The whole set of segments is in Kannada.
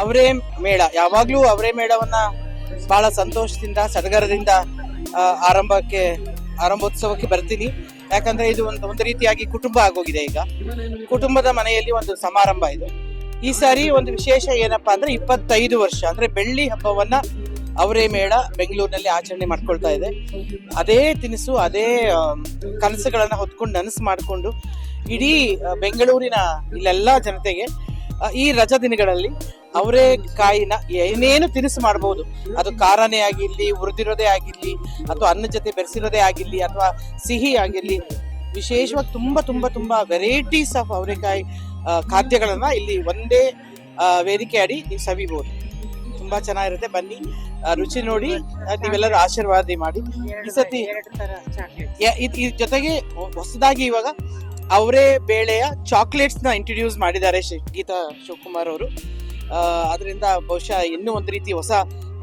ಅವರೇ ಮೇಳ ಯಾವಾಗ್ಲೂ ಅವರೇ ಮೇಳವನ್ನ ಬಹಳ ಸಂತೋಷದಿಂದ ಸಡಗರದಿಂದ ಆರಂಭೋತ್ಸವಕ್ಕೆ ಬರ್ತೀನಿ. ಯಾಕಂದ್ರೆ ಇದು ಒಂದು ರೀತಿಯಾಗಿ ಕುಟುಂಬ ಆಗೋಗಿದೆ. ಈಗ ಕುಟುಂಬದ ಮನೆಯಲ್ಲಿ ಒಂದು ಸಮಾರಂಭ ಇದು. ಈ ಸಾರಿ ಒಂದು ವಿಶೇಷ ಏನಪ್ಪಾ ಅಂದ್ರೆ 25 ವರ್ಷ ಅಂದ್ರೆ ಬೆಳ್ಳಿ ಹಬ್ಬವನ್ನ ಅವರೇ ಮೇಳ ಬೆಂಗಳೂರಿನಲ್ಲಿ ಆಚರಣೆ ಮಾಡ್ಕೊಳ್ತಾ ಇದೆ. ಅದೇ ತಿನಿಸು ಅದೇ ಕನಸುಗಳನ್ನ ಹೊತ್ಕೊಂಡು ನನಸು ಮಾಡಿಕೊಂಡು ಇಡೀ ಬೆಂಗಳೂರಿನ ಇಲ್ಲೆಲ್ಲ ಜನತೆಗೆ ಈ ರಜಾ ದಿನಗಳಲ್ಲಿ ಅವರೇ ಕಾಯಿನ ಏನೇನು ತಿನಿಸು ಮಾಡಬಹುದು. ಅದು ಖಾರನೇ ಆಗಿರ್ಲಿ, ಹುರಿದಿರೋದೇ ಆಗಿರ್ಲಿ, ಅಥವಾ ಅನ್ನ ಜೊತೆ ಬೆರೆಸಿರೋದೇ ಆಗಿರ್ಲಿ, ಅಥವಾ ಸಿಹಿ ಆಗಿರ್ಲಿ, ವಿಶೇಷವಾಗಿ ತುಂಬಾ ತುಂಬಾ ತುಂಬಾ ವೆರೈಟೀಸ್ ಆಫ್ ಅವರೆಕಾಯಿ ಖಾದ್ಯಗಳನ್ನ ಇಲ್ಲಿ ಒಂದೇ ವೇದಿಕೆ ಅಡಿ ನೀವು ಸವಿಬಹುದು. ತುಂಬಾ ಚೆನ್ನಾಗಿರುತ್ತೆ. ಬನ್ನಿ, ರುಚಿ ನೋಡಿ, ನೀವೆಲ್ಲರೂ ಆಶೀರ್ವಾದ ಮಾಡಿ. ಈ ಸತಿ ಈ ಜೊತೆಗೆ ಹೊಸದಾಗಿ ಇವಾಗ ಅವರೇ ಬೇಳೆಯ ಚಾಕ್ಲೇಟ್ಸ್ ನ ಇಂಟ್ರೊಡ್ಯೂಸ್ ಮಾಡಿದ್ದಾರೆ ಗೀತಾ ಶಿವಕುಮಾರ್ ಅವರು. ಅದರಿಂದ ಬಹುಶಃ ಇನ್ನೂ ಒಂದು ರೀತಿ ಹೊಸ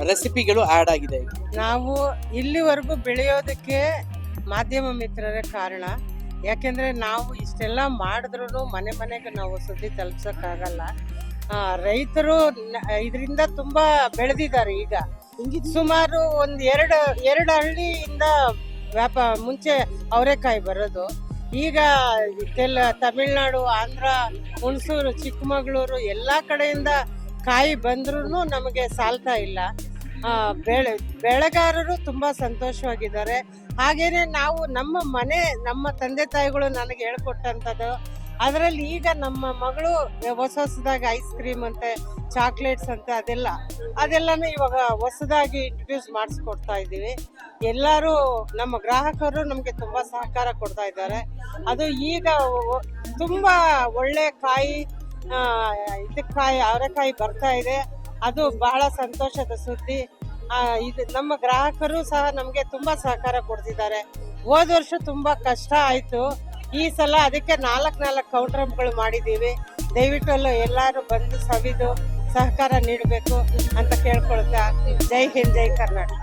ರೆಸಿಪಿಗಳು ಆಡ್ ಆಗಿದೆ. ನಾವು ಇಲ್ಲಿವರೆಗೂ ಬೆಳೆಯೋದಕ್ಕೆ ಮಾಧ್ಯಮ ಮಿತ್ರರೇ ಕಾರಣ. ಯಾಕೆಂದ್ರೆ ನಾವು ಇಷ್ಟೆಲ್ಲ ಮಾಡಿದ್ರು ಮನೆಗೆ ನಾವು ಸುದ್ದಿ ತಲುಪ್ಸಕ್ಕಾಗಲ್ಲ. ರೈತರು ಇದರಿಂದ ತುಂಬಾ ಬೆಳೆದಿದ್ದಾರೆ. ಈಗ ಸುಮಾರು ಒಂದು ಎರಡು ಹಳ್ಳಿಯಿಂದ ಮುಂಚೆ ಅವರೆಕಾಯಿ ಬರೋದು. ಈಗ ತಮಿಳ್ನಾಡು, ಆಂಧ್ರ, ಹುಣಸೂರು, ಚಿಕ್ಕಮಗಳೂರು ಎಲ್ಲ ಕಡೆಯಿಂದ ಕಾಯಿ ಬಂದ್ರೂ ನಮಗೆ ಸಾಲ್ತಾ ಇಲ್ಲ. ಬೆಳೆಗಾರರು ತುಂಬಾ ಸಂತೋಷವಾಗಿದ್ದಾರೆ. ಹಾಗೇನೆ ನಾವು ನಮ್ಮ ತಂದೆ ತಾಯಿಗಳು ನನಗೆ ಹೇಳ್ಕೊಟ್ಟಂಥದ್ದು. ಅದರಲ್ಲಿ ಈಗ ನಮ್ಮ ಮಗಳು ಹೊಸದಾಗಿ ಐಸ್ ಕ್ರೀಮ್ ಅಂತೆ, ಚಾಕ್ಲೇಟ್ಸ್ ಅಂತೆ, ಅದೆಲ್ಲನೂ ಇವಾಗ ಹೊಸದಾಗಿ ಇಂಟ್ರೊಡ್ಯೂಸ್ ಮಾಡಿಸ್ಕೊಡ್ತಾ ಇದ್ದೀವಿ. ಎಲ್ಲರೂ ನಮ್ಮ ಗ್ರಾಹಕರು ನಮಗೆ ತುಂಬಾ ಸಹಕಾರ ಕೊಡ್ತಾ ಇದ್ದಾರೆ. ಅದು ಈಗ ತುಂಬಾ ಒಳ್ಳೆ ಕಾಯಿ ಅವರೆಕಾಯಿ ಬರ್ತಾ ಇದೆ. ಅದು ಬಹಳ ಸಂತೋಷದ ಸುದ್ದಿ. ಇದು ನಮ್ಮ ಗ್ರಾಹಕರು ಸಹ ನಮಗೆ ತುಂಬಾ ಸಹಕಾರ ಕೊಡ್ತಿದ್ದಾರೆ. ಹೋದ ವರ್ಷ ತುಂಬಾ ಕಷ್ಟ ಆಯ್ತು. ಈ ಸಲ ಅದಕ್ಕೆ 4 ಕೌಂಟರ್ಗಳು ಮಾಡಿದ್ದೀವಿ. ದಯವಿಟ್ಟು ಎಲ್ಲರೂ ಬಂದು ಸವಿದು ಸಹಕಾರ ನೀಡಬೇಕು ಅಂತ ಕೇಳ್ಕೊಳ್ತಾ, ಜೈ ಹಿಂದ್, ಜೈ ಕರ್ನಾಟಕ.